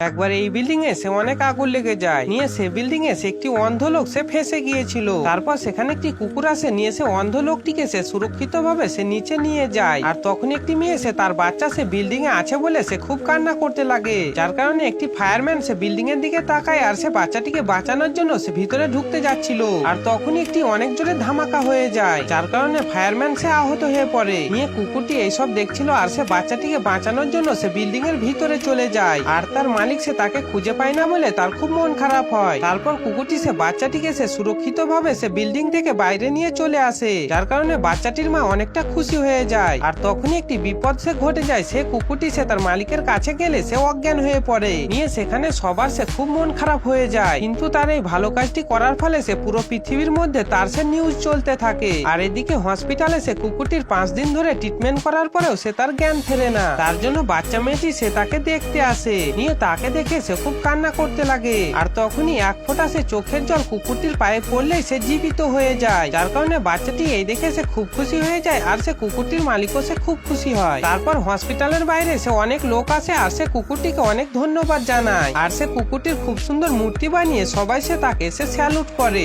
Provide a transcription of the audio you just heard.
একবার এই বিল্ডিং এ সে অনেক আগুন লেগে যায়, নিয়ে সে বিল্ডিং এ একটি অন্ধ লোক সে ফেসে গিয়েছিল। তারপর সেখানে একটি কুকুর আসে, নিয়ে সে অন্ধ লোকটিকে সে সুরক্ষিত ভাবে সে নিচে নিয়ে যায়। আর তখন একটি মেয়ে সে তার বাচ্চা সে বিল্ডিং এ আছে বলে সে খুব কান্না করতে লাগে, যার কারণে একটি ফায়ারম্যান সে বিল্ডিং এর দিকে তাকায় আর সে বাচ্চাটিকে বাঁচানোর জন্য সে ভিতরে ঢুকতে যাচ্ছিল। আর তখনই একটি অনেক জোরে ধামাকা হয়ে যায়, যার কারণে ফায়ারম্যান সে আহত হয়ে পড়ে। নিয়ে কুকুরটি এইসব দেখছিল আর সে বাচ্চাটিকে বাঁচানোর জন্য সে বিল্ডিং এর ভিতরে চলে যায়। আর তার মালিক সে তাকে খুঁজে পায় না বলে তার খুব মন খারাপ হয়। তারপর কুকুরটি সে বাচ্চাটিকে সে সুরক্ষিত ভাবে সে বিল্ডিং থেকে বাইরে নিয়ে চলে আসে, যার কারণে বাচ্চাটির মা অনেকটা খুশি হয়ে যায়। আর তখনই একটি বিপদ সে ঘটে যায়, সে কুকুরটি সে তার মালিকের কাছে গেলে সে অজ্ঞান হয়ে পড়ে। নিয়ে সেখানে সবার সে খুব মন খারাপ হয়ে যায়, কিন্তু তার এই ভালো কাজটি করার ফলে সে পুরো পৃথিবীর মধ্যে তার সে নিউজ চলতে থাকে। আর এদিকে হসপিটালে সে কুকুরটির 5 দিন ধরে ট্রিটমেন্ট করার পরেও সে তার জ্ঞান ফেরে না। তার জন্য বাচ্চা মেয়েটি সে তাকে দেখতে আসে, নিয়ে তাকে দেখে সে খুব কান্না করতে লাগে। আর তখনই এক ফোঁটা সে চোখের জল কুকুরটির পায়ে পড়লেই সে জীবিত হয়ে যায়, যার কারণে বাচ্চাটি এই দেখে সে খুব খুশি হয়ে যায়। আর সে কুকুরটির মালিকও সে খুব খুশি হয়। তারপর হসপিটালের বাইরে সে অনেক লোক আসে আর সে কুকুরটিকে অনেক ধন্যবাদ জানায়। আর সে কুকুরটির খুব সুন্দর মূর্তি বানিয়ে সবাই সে তাকে সে স্যালুট করে।